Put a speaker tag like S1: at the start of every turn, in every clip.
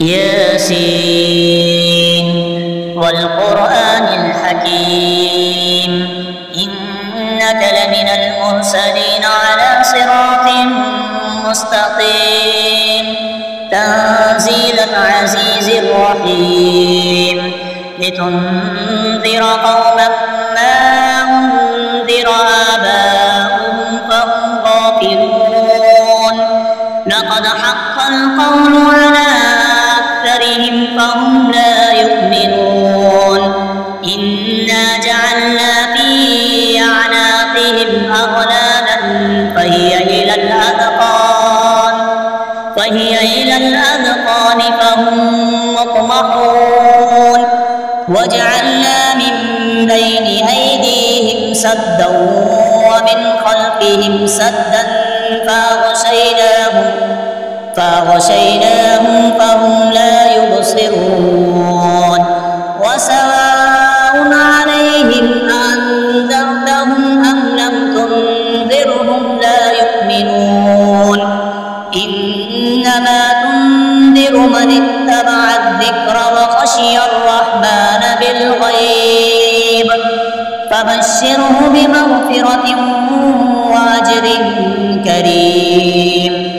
S1: ياسين والقرآن الحكيم إنك لمن المرسلين على صراط مستقيم تنزيل العزيز الرحيم لتنذر قوما ما أنذر آباؤهم فهم غافلون لقد حق القول على أكثرهم فهم لا يؤمنون إنا جعلنا في أعناقهم أغلالا فهي إلى الأذقان فهم مقمحون وجعلنا من بين أيديهم سدا ومن خلفهم سدا فأغشيناهم فهم لا يبصرون وسواء عليهم أنذرتهم أم لم تنذرهم لا يؤمنون إنما تنذر من اتبع الذكر وخشي الرحمن بالغيب فبشره بمغفرة وأجر كريم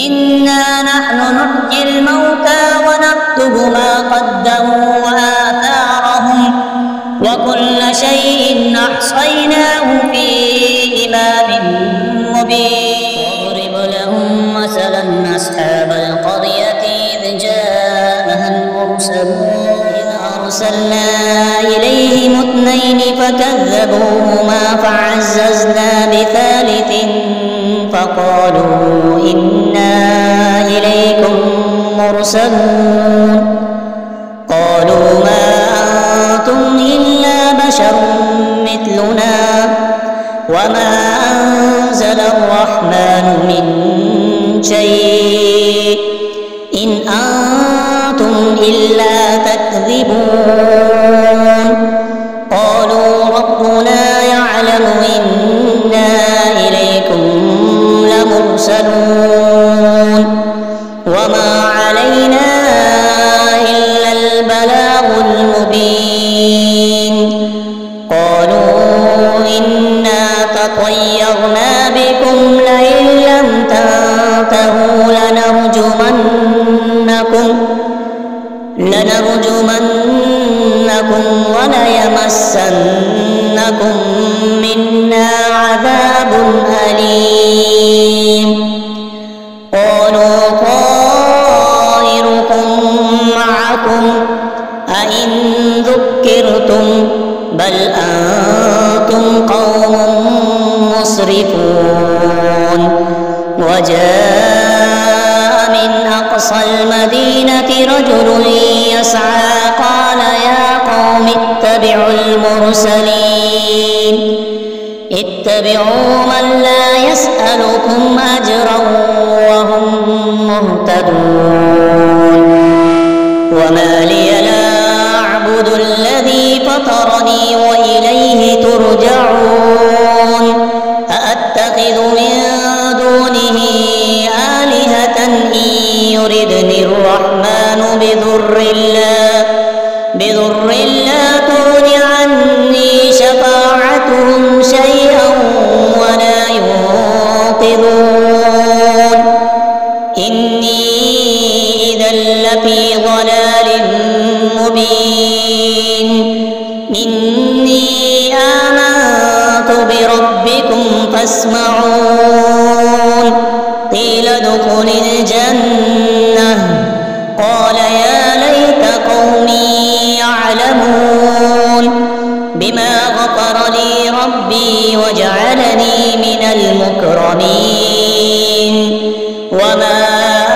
S1: إنا نحن نحيي الموتى ونكتب ما قدموا وآثارهم وكل شيء أحصيناه في إمام مبين واضرب لهم مثلا أصحاب القرية إذ جاءها المرسلون إذ أرسلنا إليهم اثنين فكذبوهما فعززنا بثالث فقالوا إنا إليكم مرسلون قالوا ما أنتم إلا بشر مثلنا وما أنزل الرحمن من شيء إن أنتم إلا تكذبون قالوا ربنا يعلم إنا إليكم لمرسلون وما علينا إلا البلاغ المبين قالوا إنا تطيرنا بكم لئن لم تنتهوا لنرجمنكم وليمسنكم منا عذاب أليم قالوا طائركم معكم أئن ذكرتم بل أنتم قوم مسرفون وجاء من أقصى المدينة رجل يسعى قال يا قوم اتبعوا من لا يسألكم أجرا وهم مهتدون وما لي لا أعبد الذي فطرني وإليه ترجعون أأتخذ من دونه آلهة إن يردني الرحمن بضر لا تغن عني شفاعتهم شيئا ولا ينقذون إني إذا لفي ضلال مبين إني آمنت بربكم فاسمعون قيل ادخل الجنة قال يا ليت قومي يعلمون بما غفر لي ربي وجعلني من المكرمين وما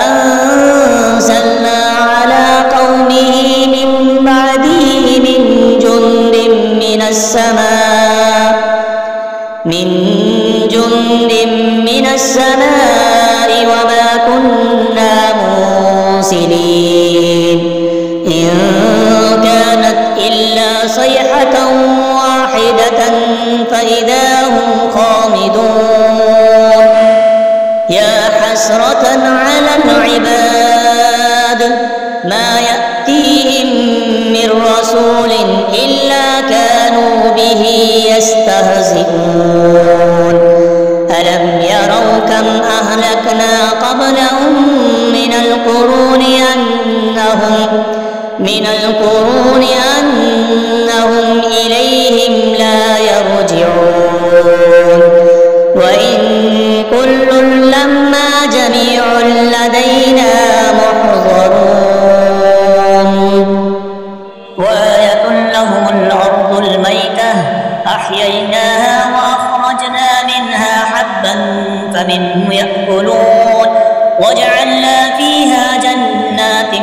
S1: أنزلنا على قومه من بعده من جند من السماء وما كنا منزلين إن كانت إلا صيحة واحدة فإذا هم خامدون يا حسرة على العباد ما يأتيهم من رسول إلا كانوا به يستهزئون ألم يروا كم أهلكنا قبلهم من القرون أنهم إليهم لا يرجعون وإن كل لما جميع لدينا محضرون وآية لهم الأرض الميتة أحييناها وأخرجنا منها حبا فمنه يأكلون وجعلنا فيها جنات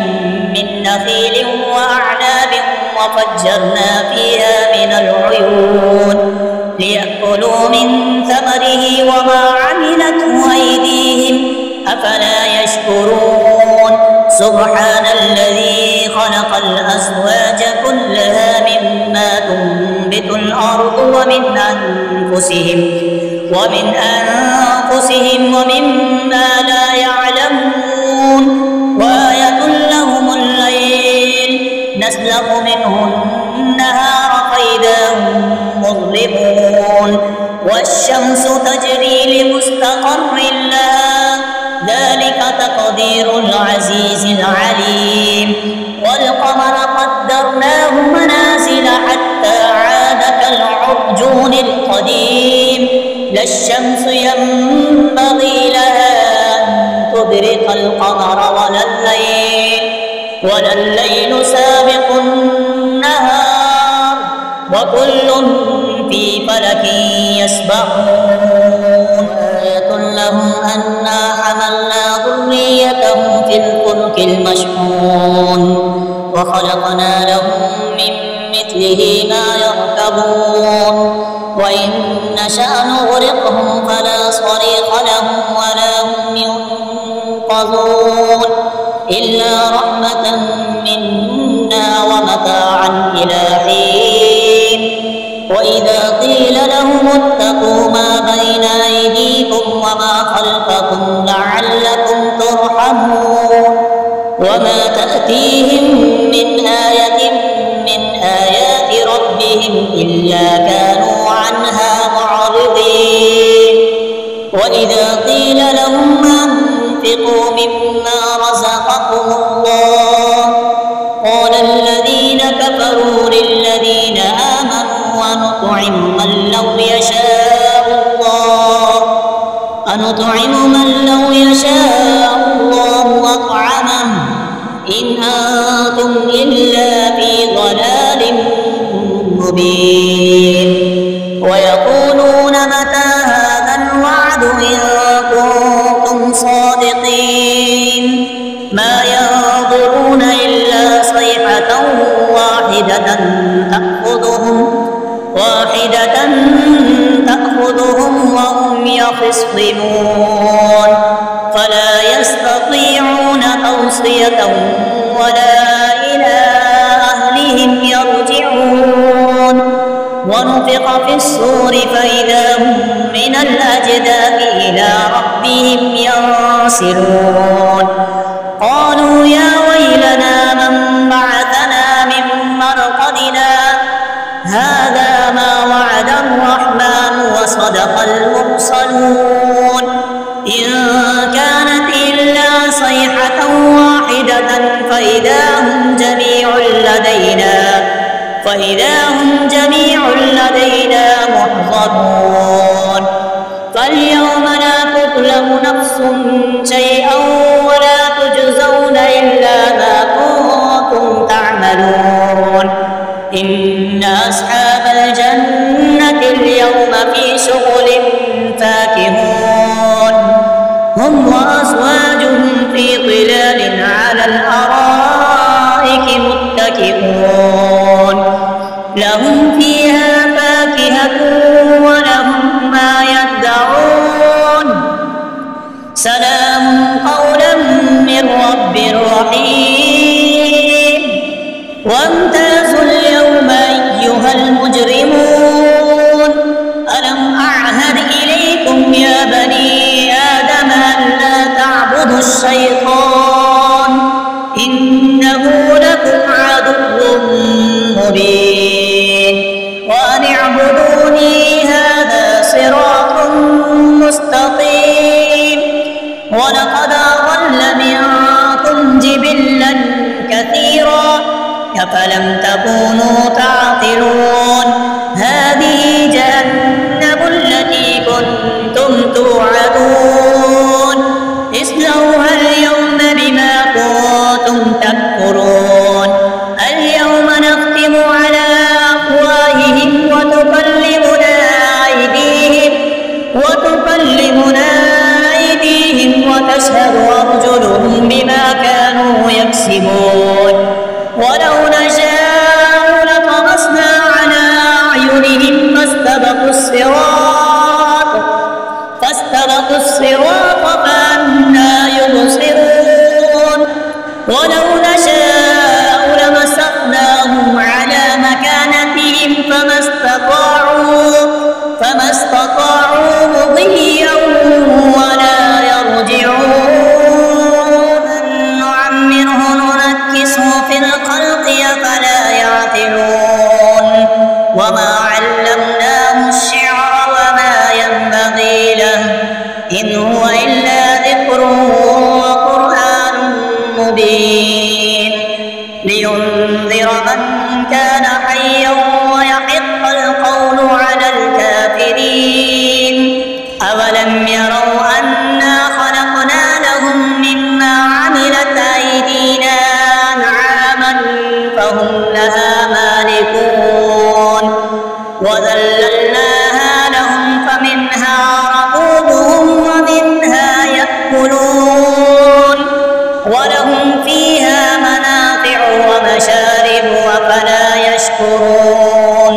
S1: من نخيل وأعناب وفجرنا فيها من العيون ليأكلوا من ثمره وما عملته أيديهم أفلا يشكرون سبحان الذي خلق الأزواج كلها مما تنبت الأرض ومن أنفسهم ومما لا يعلمون وآية لهم الليل نسلخ منه النهار فإذا هم مظلمون والشمس تجري لمستقر لها ذلك تقدير العزيز العليم والقمر قدرناه منازل حتى عاد كالعرجون القديم لا الشمس ينبغي لها أن تدرك القمر ولا الليل سابق النهار وكل في فلك يسبحون آية لهم أنا حملنا ذريتهم في الفلك المشحون وخلقنا لهم من مثله ما يركبون وإن نشأ نغرقهم فلا صريخ لهم ولا هم ينقذون إلا رحمة منا ومتاعا إلى حين وإذا قيل لهم اتقوا ما بين أيديكم وما خلفكم لعلكم ترحمون وما تأتيهم من آية من آيات ربهم إلا كانوا عنها معرضين وإذا قيل لهم أنفقوا مما رزقكم الله قال الذين كفروا للذين آمنوا أنطعم من لو يشاء الله أطعمه إن أنتم إلا في ضلال مبين ويقولون متى هذا الوعد إن كنتم صادقين ما ينظرون إلا صيحة واحدة تأخذهم وهم يخصمون فلا يستطيعون توصية ولا إلى أهلهم يرجعون ونفخ في الصور فإذا هم من الأجداث إلى ربهم ينسلون قالوا يا ويلنا من بعثنا من مرقدنا هذا ما وعد الرحمن وصدق المرسلون إن كانت إلا صيحة واحدة فإذا هم جميع لدينا محضرون فاليوم لا تظلم نفس شيئا ولا تجزون إلا ما كنتم تعملون إن أصحاب الجنة اليوم في شغل فاكهون هم وأزواجهم في ظلال على الأرائك متكئون لهم فيها فاكهة ولهم ما يدعون سلام قولا من رب رحيم وامتازوا اليوم أيها المجرمون ألم أعهد إليكم يا بني آدم أن لا تعبدوا الشيطان إنه أفلم تكونوا تعقلون هذه جهنم التي كنتم توعدون اصلوها اليوم بما كنتم تكفرون اليوم نختم على أفواههم وتكلمنا أيديهم وتشهد أرجلهم بما كانوا يكسبون ولو نشاء لطمسنا على أعينهم فاستبقوا الصراط فأنى يبصرون ولو نشاء لمسخناهم على مكانتهم فما استطاعوا مضيا ولا يرجعون من نعمره ننكسه في الخلق أفلا يعقلون وما علمناه الشعر وما ينبغي له إن هو إلا ذكر وقرآن مبين لينذر من كان حيا ويحق القول على الكافرين أولم يروا أنا خلقنا لهم مما عملت أيدينا أنعاما فهم لها مالكون وذللناها لهم فمنها ركوبهم ومنها يأكلون ولهم فيها منافع ومشارب أفلا يشكرون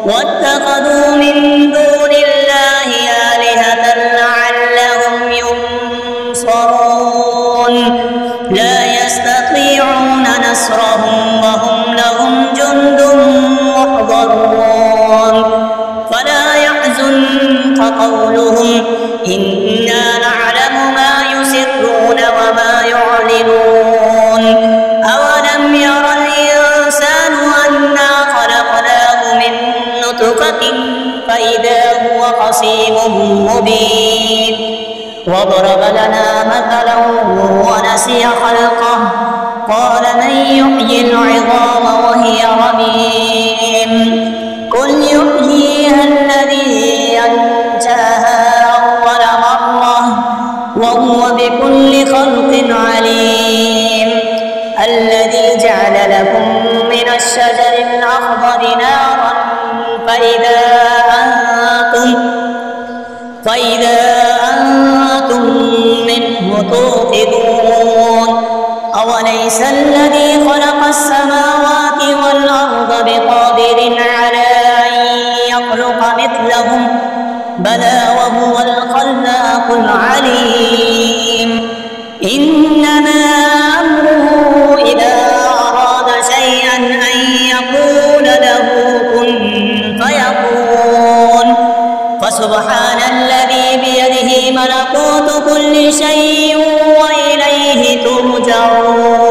S1: واتخذوا من دون الله آلهة لعلهم ينصرون لا يستطيعون نصرهم وهم لهم جند محضرون فلا يحزنك قولهم إنا نعلم ما يسرون وما يعلنون أولم ير الإنسان أنا خلقناه من نطفة فإذا هو خصيم مبين وضرب لنا مثلا ونسي خلقه قال من يحيي العظام وهي رميم قل يحييها الذي أنشأها أول مرة وهو بكل خلق عليم الذي جعل لكم من الشجر الأخضر نارا فإذا أنتم منه توقدون أوليس الذي خلق السماوات والأرض بقادر على أن يخلق مثلهم بلى وهو الخلاق العليم إنما أمره إذا أراد شيئا أن يقول له كن فيكون فسبحان الذي بيده ملكوت كل شيء وإليه ترجعون